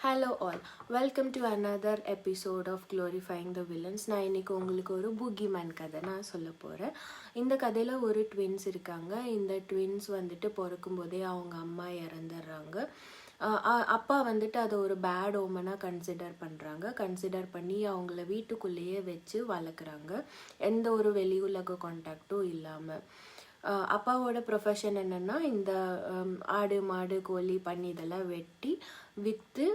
Hello all, welcome to another episode of glorifying the villains. நான் இன்றைக்கி உங்களுக்கு ஒரு பூகி மேன் கதை நான் சொல்ல போகிறேன். இந்த கதையில் ஒரு ட்வின்ஸ் இருக்காங்க. இந்த ட்வின்ஸ் வந்துட்டு பிறக்கும்போதே அவங்க அம்மா இறந்துடுறாங்க. அப்பா வந்துட்டு அதை ஒரு பேட் ஓமனாக கன்சிடர் பண்ணி அவங்கள வீட்டுக்குள்ளேயே வச்சு வளர்க்குறாங்க, எந்த ஒரு வெளி உலக கான்டாக்டும் இல்லாமல். அப்பாவோட ப்ரொஃபஷன் என்னென்னா இந்த ஆடு மாடு கோழி பண்ணி இதெல்லாம் வெட்டி விற்று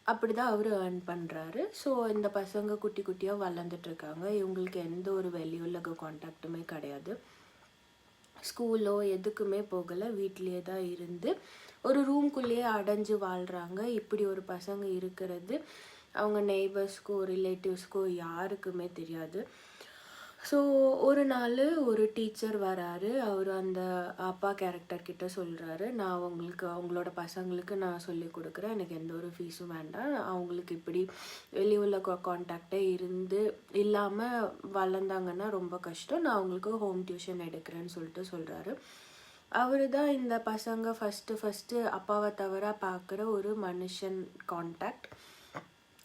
அப்படி தான் அவர் ஏர்ன் பண்ணுறாரு. ஸோ இந்த பசங்க குட்டி குட்டியாக வளர்ந்துட்டுருக்காங்க. இவங்களுக்கு எந்த ஒரு வெளி உலக கான்டாக்டுமே கிடையாது. ஸ்கூலோ எதுக்குமே போகலை, வீட்லேயே தான் இருந்து ஒரு ரூம்குள்ளேயே அடைஞ்சு வாழ்கிறாங்க. இப்படி ஒரு பசங்க இருக்கிறது அவங்க நெய்பர்ஸ்க்கோ ரிலேட்டிவ்ஸ்க்கோ யாருக்குமே தெரியாது. ஸோ ஒரு நாள் ஒரு டீச்சர் வராரு. அவர் அந்த அப்பா கேரக்டர்கிட்ட சொல்கிறாரு, நான் அவங்களோட பசங்களுக்கு நான் சொல்லி கொடுக்குறேன், எனக்கு எந்த ஒரு ஃபீஸும் வேண்டாம், அவங்களுக்கு இப்படி வெளி உலக கான்டாக்டே இல்லாமல் வளர்ந்தாங்கன்னா ரொம்ப கஷ்டம், நான் அவங்களுக்கு ஹோம் டியூஷன் எடுக்கிறேன்னு சொல்கிறாரு. அவர் தான் இந்த பசங்க ஃபஸ்ட்டு அப்பாவை தவிர பார்க்குற ஒரு மனுஷன் கான்டாக்ட்.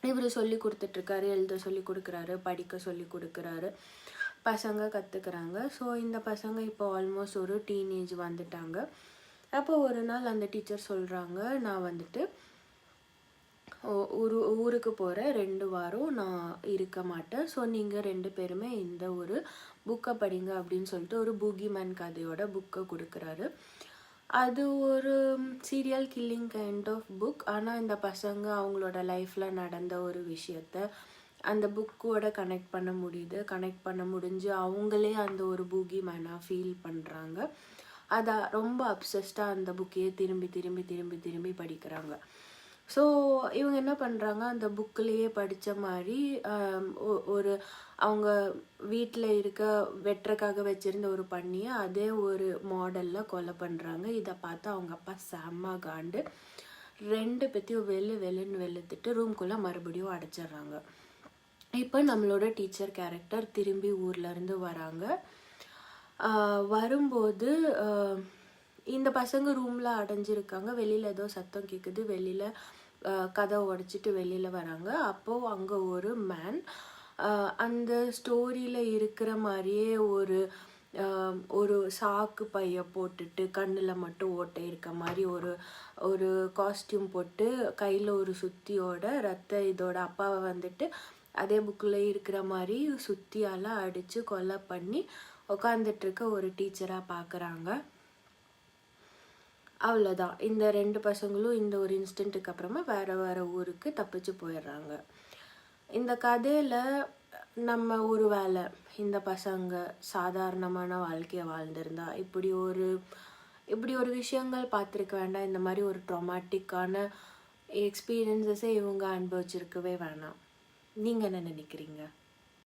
இவர் சொல்லி கொடுத்துட்ருக்காரு, எழுத சொல்லி கொடுக்குறாரு, படிக்க சொல்லி கொடுக்குறாரு, பசங்க கற்றுக்குறாங்க. ஸோ இந்த பசங்க இப்போ ஆல்மோஸ்ட் ஒரு டீனேஜ் வந்துட்டாங்க. அப்போ ஒரு நாள் அந்த டீச்சர் சொல்கிறாங்க, நான் வந்துட்டு ஊருக்கு போகிறேன், 2 வாரம் நான் இருக்க மாட்டேன், ஸோ நீங்கள் 2 பேருமே இந்த ஒரு புக்கை படிங்க அப்படின்னு சொல்லிட்டு ஒரு பூகி மேன் கதையோட புக்கை கொடுக்குறாரு. அது ஒரு serial killing kind of book. ஆனால் இந்த பசங்க அவங்களோட லைஃப்பில் நடந்த ஒரு விஷயத்த அந்த புக்கோட கனெக்ட் பண்ண முடிஞ்சு அவங்களே அந்த ஒரு பூகி மேனாக ஃபீல் பண்ணுறாங்க. அதை ரொம்ப அப்சஸ்டாக அந்த புக்கையே திரும்பி படிக்கிறாங்க. ஸோ இவங்க என்ன பண்ணுறாங்க, அந்த புக்கிலேயே படித்த மாதிரி ஒரு அவங்க வீட்டில் வெட்டுறக்காக வச்சுருந்த ஒரு பண்ணியை அதே ஒரு மாடலில் கொலை பண்ணுறாங்க. இதை பார்த்து அவங்க அப்பா செம்ம காண்டு 2 பேத்தையும் வெளுன்னு வெளுத்துட்டு ரூம்குள்ளே மறுபடியும் அடைச்சிட்றாங்க. இப்போ நம்மளோட டீச்சர் கேரக்டர் திரும்பி ஊர்லேருந்து வராங்க. வரும்போது இந்த பசங்க ரூமில் அடைஞ்சிருக்காங்க. வெளியில் ஏதோ சத்தம் கேட்குது. வெளியில் கதவை உடைச்சிட்டு வெளியில் வராங்க. அப்போது அங்கே ஒரு மேன் அந்த ஸ்டோரியில் இருக்கிற மாதிரியே ஒரு சாக்கு பைய போட்டுட்டு கண்ணில் மட்டும் ஓட்டை இருக்க மாதிரி ஒரு காஸ்டியூம் போட்டு கையில் ஒரு சுத்தியோட இதோட அப்பாவை வந்துட்டு அதே புக்கில் இருக்கிற மாதிரி சுத்தியால் அடித்து கொலை பண்ணி உட்காந்துட்ருக்க ஒரு டீச்சராக பார்க்குறாங்க. அவ்வளோதான். இந்த 2 பசங்களும் இந்த ஒரு இன்ஸ்டன்ட்டுக்கு அப்புறமா வேறு ஊருக்கு தப்பிச்சு போயிடுறாங்க. இந்த கதையில் நம்ம ஒரு வேளை இந்த பசங்க சாதாரணமான வாழ்க்கையை வாழ்ந்திருந்தா இப்படி ஒரு விஷயங்கள் பார்த்துருக்க வேண்டாம். இந்த மாதிரி ஒரு ட்ராமாட்டிக்கான எக்ஸ்பீரியன்ஸஸே இவங்க அனுபவிச்சிருக்கவே வேணாம். நீங்கள் என்ன நினைக்கிறீங்க?